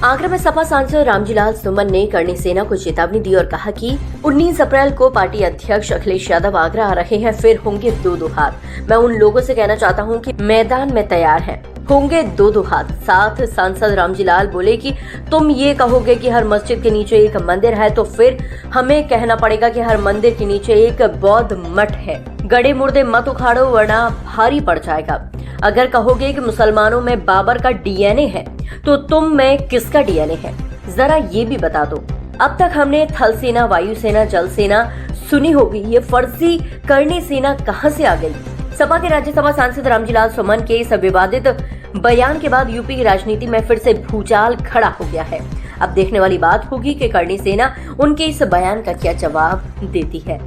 आगरा में सपा सांसद रामजीलाल सुमन ने करणी सेना को चेतावनी दी और कहा कि 19 अप्रैल को पार्टी अध्यक्ष अखिलेश यादव आगरा आ रहे हैं, फिर होंगे दो हाथ। मैं उन लोगों से कहना चाहता हूं कि मैदान में तैयार हैं, होंगे दो हाथ। साथ सांसद रामजीलाल बोले कि तुम ये कहोगे कि हर मस्जिद के नीचे एक मंदिर है, तो फिर हमें कहना पड़ेगा कि हर मंदिर के नीचे एक बौद्ध मठ है। गड़े मुर्दे मत उखाड़ो वरना भारी पड़ जाएगा। अगर कहोगे कि मुसलमानों में बाबर का डीएनए है, तो तुम में किसका डीएनए है, जरा ये भी बता दो। अब तक हमने थल सेना, वायु सेना, जल सेना सुनी होगी, ये फर्जी करणी सेना कहां से आ गई। सपा के राज्यसभा सांसद रामजीलाल सुमन के इस विवादित बयान के बाद यूपी की राजनीति में फिर से भूचाल खड़ा हो गया है। अब देखने वाली बात होगी कि करणी सेना उनके इस बयान का क्या जवाब देती है।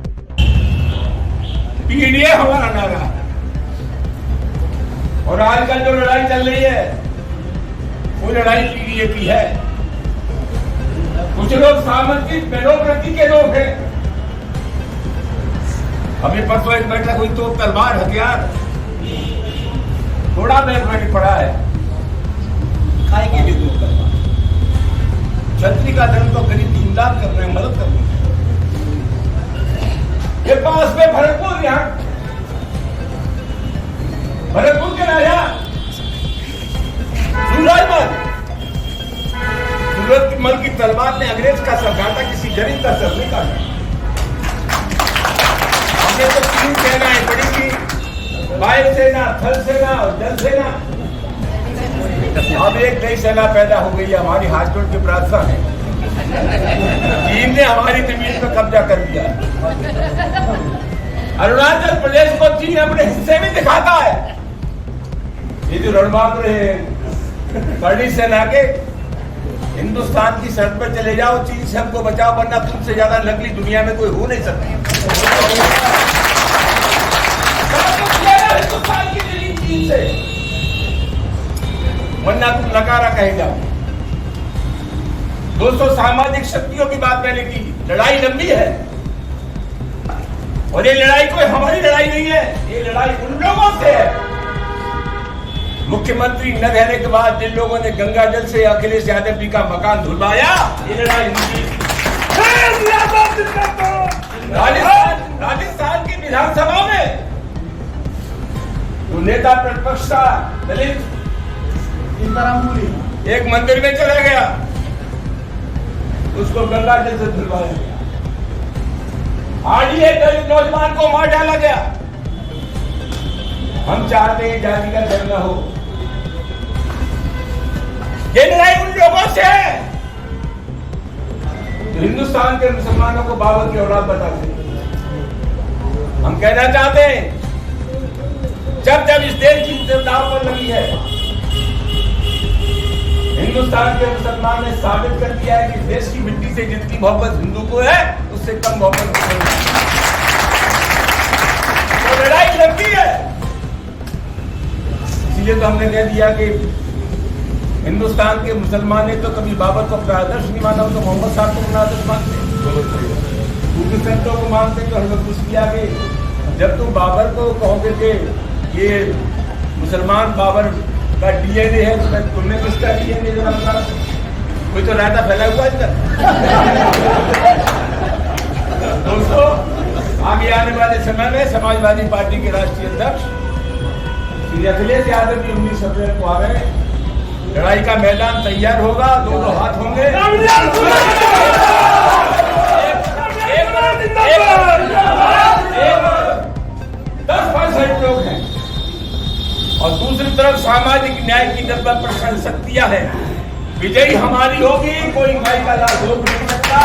पीडीए हमारा नारा है और आजकल जो लड़ाई चल रही है वो लड़ाई पीडीए की है। कुछ लोग सामाजिक डेमोक्रेसी के लोग हैं। हमें परसों एक बैठक हुई तो तलवार हथियार थोड़ा मैंने पड़ा है, खाए के लिए दो तलवार। छतरी का धर्म तो गरीब की इमदाद कर रहे हैं, मदद कर रहे हैं। ये पास में भरतपुर, यहाँ भरतपुर के राजा सूरजमल की तलवार ने अंग्रेज का सर काटा, किसी गरीब का सर नहीं काटा। हमने तो 3 सेनाएं पड़ी थी, वायु सेना, थल सेना और जल सेना। अब एक नई सेना पैदा हो गई है, हमारी हाथ जोड़ की प्रार्थना है। चीन ने हमारी जमीन पर कब्जा कर लिया। अरुणाचल प्रदेश को चीन अपने हिस्से में दिखाता है। ये जो रणबांकुर है करणी सेना के, हिंदुस्तान की शर्त पर चले जाओ, चीन से हमको बचाओ, वरना तुमसे ज्यादा नकली दुनिया में कोई हो नहीं सकता। हिंदुस्तान की जमीन चीन से, वरना तुम नकारा कहे जाओ। दोस्तों, सामाजिक शक्तियों की बात मैंने की। लड़ाई लंबी है और ये लड़ाई कोई हमारी लड़ाई नहीं है, ये लड़ाई उन लोगों से है। मुख्यमंत्री न रहने के बाद जिन लोगों ने गंगा जल से अखिलेश यादव जी का मकान धुलवाया, ये लड़ाई उनकी। राजस्थान की विधानसभा में तो नेता प्रतिपक्ष था दलित, एक मंदिर में चला गया, उसको गंगा जल से धुलवाया गया। आज ये दलित नौजवान को मार डाला गया। हम चाहते हैं जाति का धर्म न हो। ये लड़ाई उन लोगों से है जो हिंदुस्तान के मुसलमानों को बाबर की औलाद बताते हैं। हम कहना चाहते हैं, जब जब इस देश की दाव पर लगी है, हिंदुस्तान के मुसलमान ने साबित कर दिया है कि देश की मिट्टी से जितनी मोहब्बत हिंदू को है, उससे कम मोहब्बत तो लड़ाई लड़ती है। इसलिए तो हमने कह दिया कि हिंदुस्तान के मुसलमान ने तो कभी बाबर को अपना आदर्श नहीं माना, तो मोहम्मद साहब को अपना आदर्श मानते, दूसरे संतों को मानते। तो हमें कुछ किया कि जब तुम बाबर को कहोगे कि ये मुसलमान बाबर का डीएनए है, तो तुमने किसका डीएनए जरा बता। कोई तो रायता फैला हुआ है। दोस्तों, आगे आने वाले समय में समाजवादी पार्टी के राष्ट्रीय अध्यक्ष श्री अखिलेश यादव जी 19 अप्रैल को आ रहे हैं। लड़ाई का मैदान तैयार होगा, दोनों हाथ होंगे। 10% लोग हैं और दूसरी तरफ सामाजिक न्याय की जज्बा पर शक्तियां हैं। विजयी हमारी होगी, कोई भाई का लाभ हो नहीं सकता।